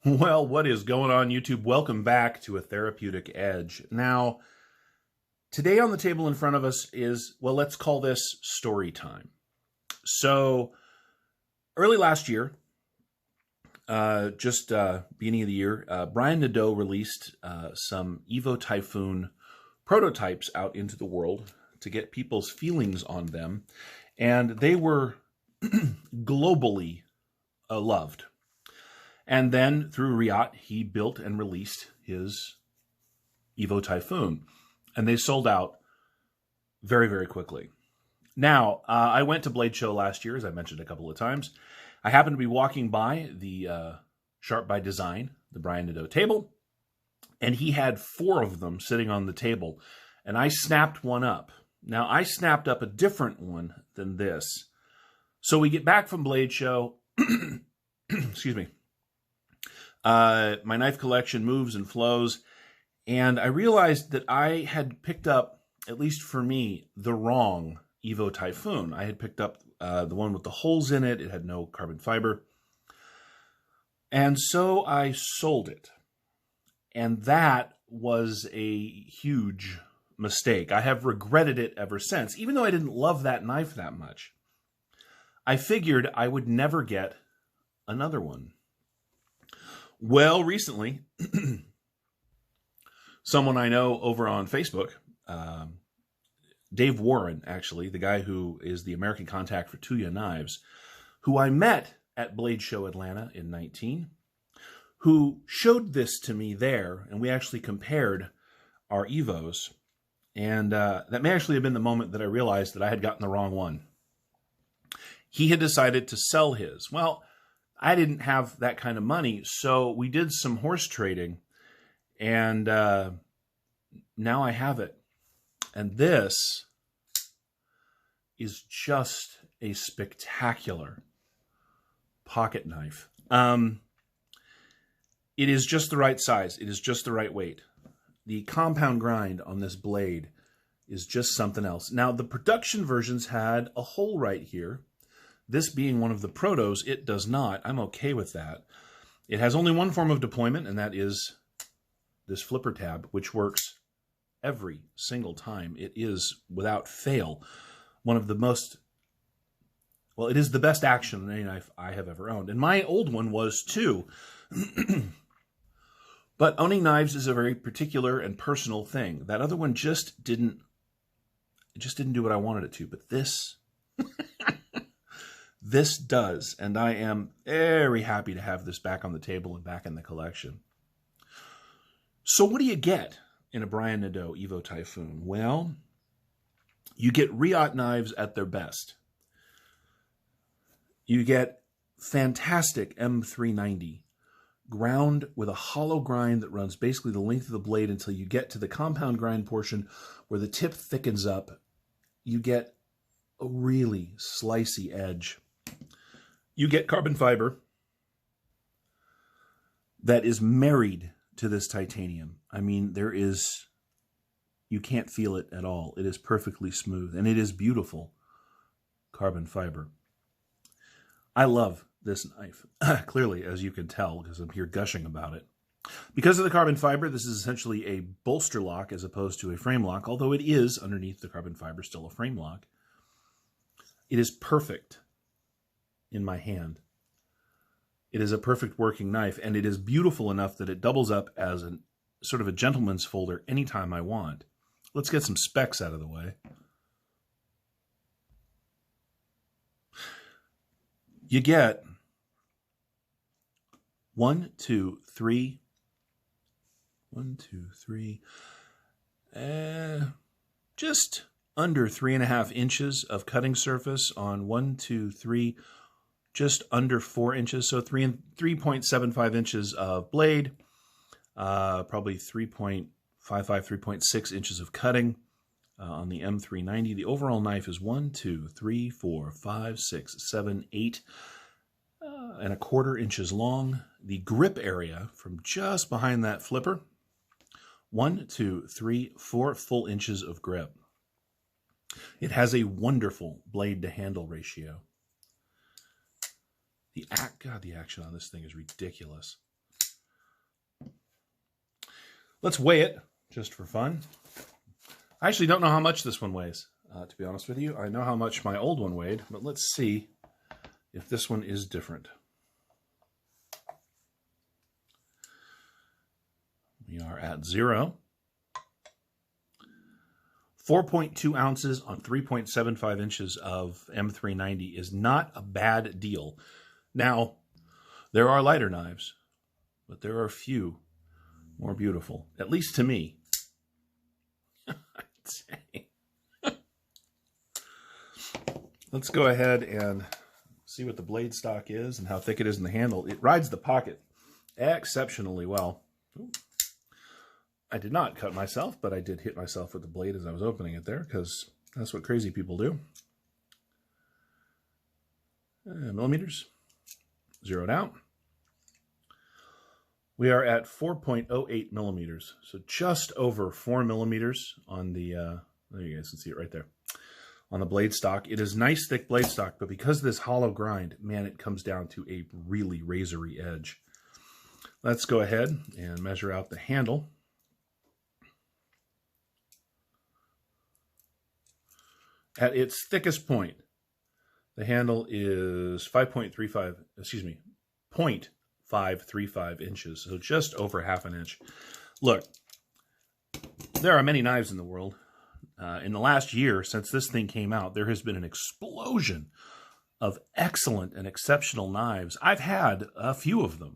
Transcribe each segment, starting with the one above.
Well, what is going on, YouTube? Welcome back to A Therapeutic Edge. Now, today on the table in front of us is, well, let's call this story time. So, early last year, beginning of the year, Brian Nadeau released some Evo Typhoon prototypes out into the world to get people's feelings on them, and they were globally loved. And then through Reate, he built and released his Evo Typhoon. And they sold out very, very quickly. Now, I went to Blade Show last year, as I mentioned a couple of times. I happened to be walking by the Sharp by Design, the Brian Nadeau table, and he had 4 of them sitting on the table. And I snapped one up. Now, I snapped up a different one than this. So we get back from Blade Show. Excuse me. My knife collection moves and flows, and I realized that I had picked up, at least for me, the wrong Evo Typhoon. I had picked up the one with the holes in it. It had no carbon fiber. And so I sold it. And that was a huge mistake. I have regretted it ever since, even though I didn't love that knife that much. I figured I would never get another one. Well, recently, someone I know over on Facebook, Dave Warren, actually, the guy who is the American contact for Tuya Knives, who I met at Blade Show Atlanta in 19, who showed this to me there, and we actually compared our Evos, and that may actually have been the moment that I realized that I had gotten the wrong one. He had decided to sell his. Well, I didn't have that kind of money, so we did some horse trading, and now I have it. And this is just a spectacular pocket knife. It is just the right size. It is just the right weight. The compound grind on this blade is just something else. Now, the production versions had a hole right here. This being one of the protos, it does not. I'm okay with that. It has only one form of deployment, and that is this flipper tab, which works every single time. It is, without fail, one of the most, well, it is the best action on any knife I have ever owned. And my old one was too. But owning knives is a very particular and personal thing. That other one just didn't do what I wanted it to. But this... This does, and I am very happy to have this back on the table and back in the collection. So what do you get in a Brian Nadeau Evo Typhoon? Well, you get Reate knives at their best. You get fantastic M390, ground with a hollow grind that runs basically the length of the blade until you get to the compound grind portion where the tip thickens up. You get a really slicey edge. You get carbon fiber that is married to this titanium. I mean, you can't feel it at all. It is perfectly smooth, and it is beautiful carbon fiber. I love this knife, clearly, as you can tell, because I'm here gushing about it. Because of the carbon fiber, this is essentially a bolster lock as opposed to a frame lock, although it is, underneath the carbon fiber, still a frame lock. It is perfect in my hand. It is a perfect working knife, and it is beautiful enough that it doubles up as a sort of a gentleman's folder anytime I want. Let's get some specs out of the way. You get just under 3.5 inches of cutting surface on just under 4 inches. So 3.75 inches of blade, probably 3.55, 3.6 inches of cutting on the M390. The overall knife is 8 and a quarter inches long. The grip area from just behind that flipper, 4 full inches of grip. It has a wonderful blade to handle ratio. The action on this thing is ridiculous. Let's weigh it just for fun. I actually don't know how much this one weighs, to be honest with you. I know how much my old one weighed, but let's see if this one is different. We are at 0. 4.2 ounces on 3.75 inches of M390 is not a bad deal. Now, there are lighter knives, but there are a few more beautiful, at least to me. Let's go ahead and see what the blade stock is and how thick it is in the handle. It rides the pocket exceptionally well. Ooh. I did not cut myself, but I did hit myself with the blade as I was opening it there, because that's what crazy people do. Millimeters, zeroed out. We are at 4.08 millimeters, so just over 4 millimeters on the, there you guys can see it right there, on the blade stock. It is nice thick blade stock, but because of this hollow grind, man, it comes down to a really razory edge. Let's go ahead and measure out the handle. At its thickest point, the handle is 0.535 inches, so just over half an inch. Look, there are many knives in the world. In the last year, since this thing came out, there has been an explosion of excellent and exceptional knives. I've had a few of them,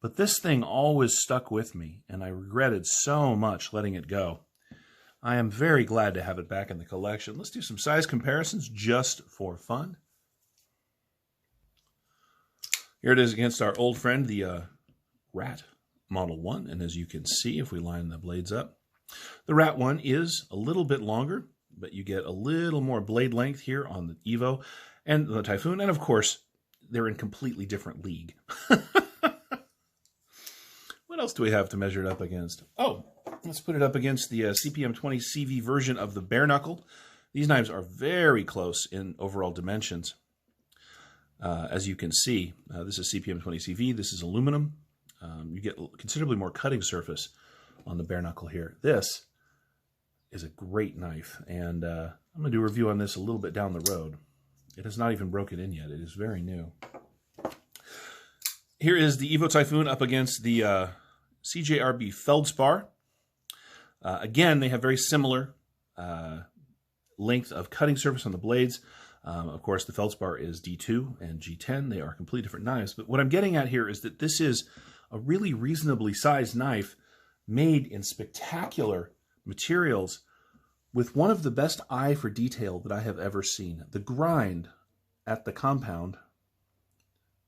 but this thing always stuck with me, and I regretted so much letting it go. I am very glad to have it back in the collection. Let's do some size comparisons just for fun. Here it is against our old friend, the Rat Model 1. And as you can see, if we line the blades up, the Rat 1 is a little bit longer, but you get a little more blade length here on the Evo and the Typhoon. And of course, they're in completely different league. What else do we have to measure it up against? Oh, let's put it up against the CPM 20 CV version of the bare knuckle. These knives are very close in overall dimensions. As you can see, this is CPM 20 CV. This is aluminum. You get considerably more cutting surface on the bare knuckle here. This is a great knife, and I'm going to do a review on this a little bit down the road. It has not even broken in yet. It is very new. Here is the Evo Typhoon up against the CJRB Feldspar. Again, they have very similar length of cutting surface on the blades. Of course, the Feldspar is D2 and G10. They are completely different knives. But what I'm getting at here is that this is a really reasonably sized knife made in spectacular materials with one of the best eye for detail that I have ever seen. The grind at the compound,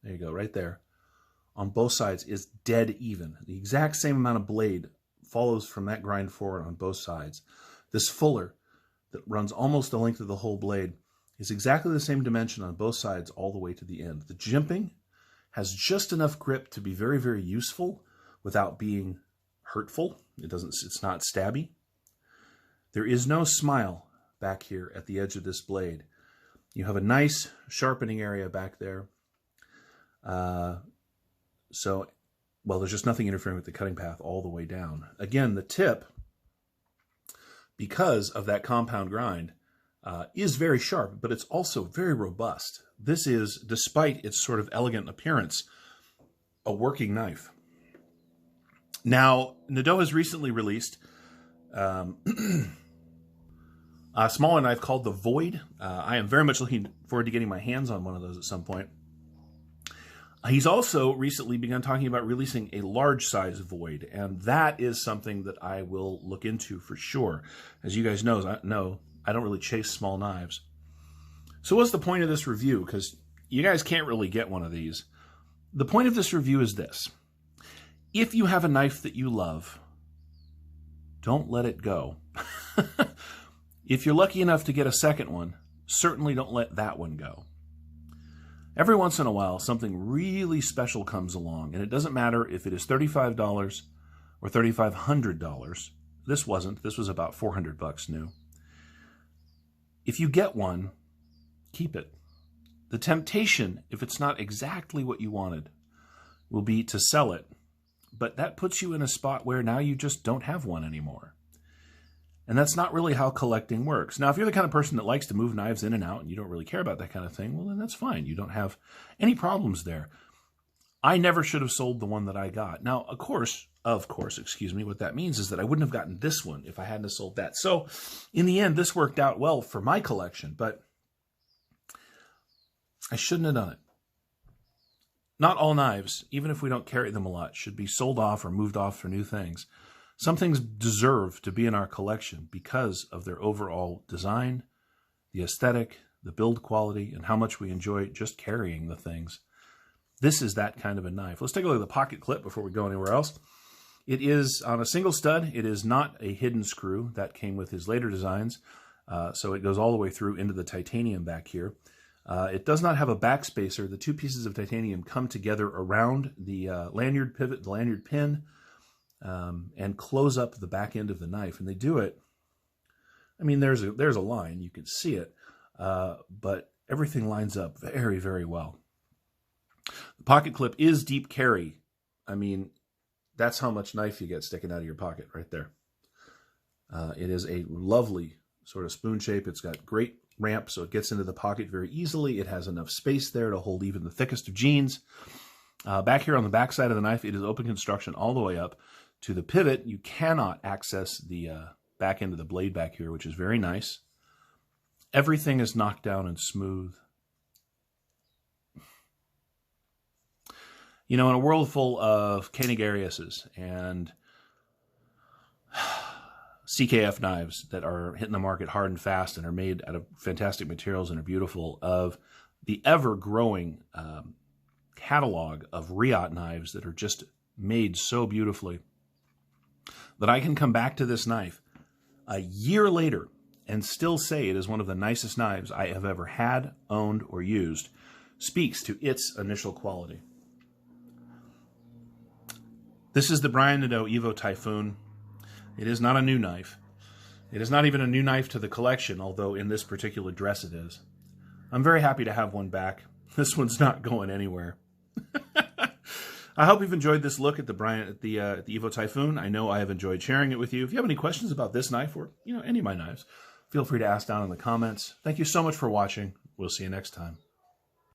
there you go, right there, on both sides is dead even. The exact same amount of blade follows from that grind forward on both sides. This fuller that runs almost the length of the whole blade is exactly the same dimension on both sides all the way to the end. The jimping has just enough grip to be very, very useful without being hurtful. It's not stabby. There is no smile back here at the edge of this blade. You have a nice sharpening area back there. Well, there's just nothing interfering with the cutting path all the way down. Again, the tip, because of that compound grind, is very sharp, but it's also very robust. This is, despite its sort of elegant appearance, a working knife. Now, Nadeau has recently released a smaller knife called the Void. I am very much looking forward to getting my hands on one of those at some point. He's also recently begun talking about releasing a large size Void, and that is something that I will look into for sure. As you guys know, I don't really chase small knives. So what's the point of this review? Because you guys can't really get one of these. The point of this review is this. If you have a knife that you love, don't let it go. If you're lucky enough to get a second one, certainly don't let that one go. Every once in a while, something really special comes along, and it doesn't matter if it is $35 or $3,500. This wasn't. This was about $400 new. If you get one, keep it. The temptation, if it's not exactly what you wanted, will be to sell it. but that puts you in a spot where now you just don't have one anymore. And that's not really how collecting works. Now, if you're the kind of person that likes to move knives in and out and you don't really care about that kind of thing, well, then that's fine. You don't have any problems there. I never should have sold the one that I got. Now, of course, what that means is that I wouldn't have gotten this one if I hadn't have sold that. So, in the end, this worked out well for my collection, but I shouldn't have done it. Not all knives, even if we don't carry them a lot, should be sold off or moved off for new things. Some things deserve to be in our collection because of their overall design, the aesthetic, the build quality, and how much we enjoy just carrying the things. This is that kind of a knife. Let's take a look at the pocket clip before we go anywhere else. It is on a single stud. It is not a hidden screw. That came with his later designs. So it goes all the way through into the titanium back here. It does not have a back spacer. The two pieces of titanium come together around the lanyard pivot, the lanyard pin, and close up the back end of the knife. And they do it, I mean, there's a line. You can see it, but everything lines up very, very well. The pocket clip is deep carry. I mean, that's how much knife you get sticking out of your pocket right there. It is a lovely sort of spoon shape. It's got great ramp, so it gets into the pocket very easily. It has enough space there to hold even the thickest of jeans. Back here on the back side of the knife, it is open construction all the way up to the pivot. You cannot access the back end of the blade back here, which is very nice. Everything is knocked down and smooth. You know, in a world full of Koenigariuses and CKF knives that are hitting the market hard and fast and are made out of fantastic materials and are beautiful, of the ever-growing catalog of Reate knives that are just made so beautifully, that I can come back to this knife a year later and still say it is one of the nicest knives I have ever had, owned, or used, speaks to its initial quality. This is the Brian Nadeau Evo Typhoon. It is not a new knife. It is not even a new knife to the collection, although in this particular dress it is. I'm very happy to have one back. This one's not going anywhere. I hope you've enjoyed this look at the Evo Typhoon. I know I have enjoyed sharing it with you. If you have any questions about this knife or any of my knives, feel free to ask down in the comments. Thank you so much for watching. We'll see you next time.